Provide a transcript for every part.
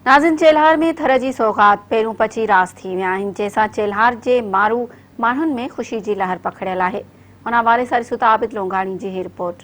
नाज़िन चेल्हार में थर जी सौगात पेरू पची रास थी विया आहिनि, जंहिंसां चेल्हार जे माण्हुनि में ख़ुशी जी लहर पखड़ियल आहे। उन हवाले सां ॾिसूं था आबिद लोंगाणी जी ही रिपोर्ट।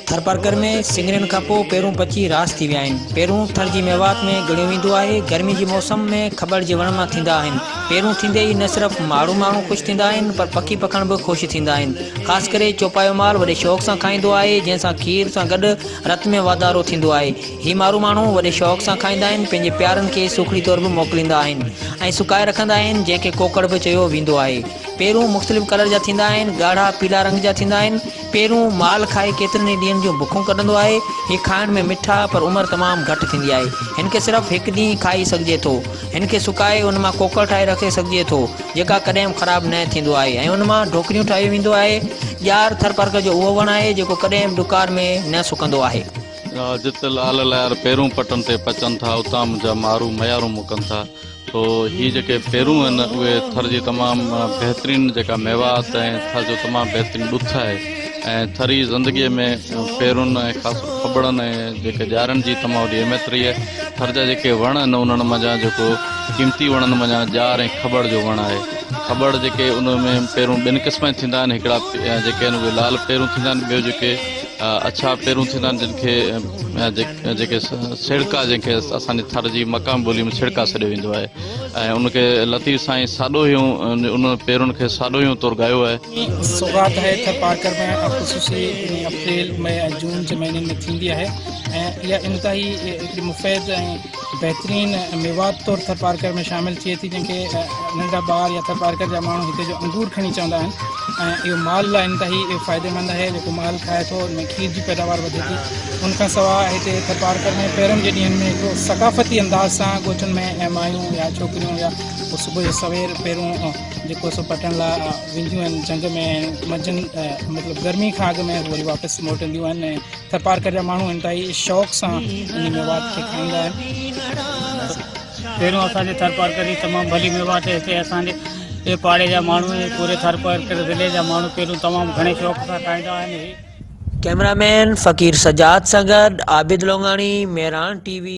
थरपारकर में सिंगरनि खां पोइ पेरूं पची रास थी विया आहिनि। पेरूं थर जी मेवात में ॻणियो वेंदो आहे। गर्मी जी मौसम में खबड़ जे वण मां थींदा आहिनि। पेरूं थींदे ई न सिर्फ़ु माण्हू ख़ुशि थींदा आहिनि, पर पखी पखण बि ख़ुशि थींदा आहिनि। ख़ासि करे चौपायो माल वॾे शौक़ सां खाईंदो आहे, जंहिंसां खीर सां गॾु रत में वाधारो थींदो आहे। ही माण्हू वॾे शौक़ सां खाईंदा आहिनि, पंहिंजे प्यारनि खे सूखड़ी तौर बि मोकिलींदा आहिनि ऐं सुकाए रखंदा आहिनि, जंहिंखे कोकड़ बि चयो वेंदो आहे। पेरूं मुख़्तलिफ़ कलर जा थींदा आहिनि, ॻाढ़ा पीला रंग जा थींदा आहिनि। पेरूं माल खाए केतिरनि ई ॾींहंनि जूं बुखूं कढंदो आहे। हीउ खाइण में मिठा पर उमिरि तमामु घटि थींदी आहे। हिन खे सिर्फ़ु हिकु ॾींहुं खाई सघिजे थो। हिन खे सुकाए उन मां कोकड़ ठाहे रखे सघिजे थो, जेका कॾहिं ख़राबु न थींदो आहे ऐं उन मां ढोकरियूं ठाहियो वेंदो आहे। ॼार थरपारकर जो उहो वणु आहे जेको कॾहिं बि डुकार में न सुकंदो आहे। जिते लाल लहर पेरूं पटनि ते पचनि था, उतां मुंहिंजा मारू मयारूं मुकनि था। तो ही जेके पेरूं आहिनि उहे थर जी तमामु बहितरीनु जेका मेवात ऐं थर जो तमामु बहितरीनु ॾुथ आहे ऐं थरी ज़िंदगीअ में पेरुनि ऐं ख़ासि खबड़नि ऐं जेके ॼारनि जी तमामु वॾी अहमियत रही आहे। थर जा जेके वण आहिनि उन्हनि मंझां जेको क़ीमती वणनि मंझां ॼार ऐं खबड़ जो वणु आहे। खबड़ जेके उन में पेरूं ॿिनि क़िस्म जा थींदा आहिनि। हिकिड़ा जेके आहिनि उहे लाल पेरूं थींदा आहिनि, ॿियो जेके अछा पेरूं थींदा आहिनि, जिनखे जेके छिड़का, जंहिंखे असांजी थर जी मक़ाम ॿोली में छिड़का सॾियो वेंदो आहे ऐं उनखे लतीफ़ साईं साॾो ई उन पेरुनि खे साॾो ई तौरु ॻायो आहे। सौगात है थरपारकर में ख़ुसूसी अप्रैल मई ऐं जून जे महीननि में थींदी आहे ऐं इहा इंतिहाई हिकिड़ी मुफ़ीद ऐं बहितरीन मेवात तौरु थरपारकर में शामिल थिए थी, जंहिंखे नंढा ॿार या थरपारकर जा माण्हू हिते जो अंगूर खणी चवंदा आहिनि ऐं इहो माल लाइ इंतिहाई फ़ाइदेमंद आहे। जेको माल खाए थो उनमें खीर जी पैदावार वधे थी। उनखां सवाइ हिते थरपारकर में पेरनि जे ॾींहंनि में हिकिड़ो सक़ाफ़ती अंदाज़ सां ॻोठनि में ऐं मायूं या छोकिरियूं या पोइ सुबुह जो सवेर पेरूं जेको सो पटण लाइ वेंदियूं आहिनि जंग में, मंझंदि मतिलबु गर्मी खां अॻु में वरी वापसि मोटंदियूं आहिनि ऐं थरपारकर जा माण्हू इंतिहाई शौक़ सां इन मेवात खे खाईंदा आहिनि। पहिरियों असांजे थरपारकर जी तमामु भली मेवात हिते असांजे पाड़े जा माण्हू पूरे थरपारकर ज़िले जा माण्हू पहिरियों तमामु घणे शौक़ सां खाईंदा आहिनि। कैमरामैन फ़कीर सजाद सां गॾु आबिद लोंगाणी, मेहरान TV।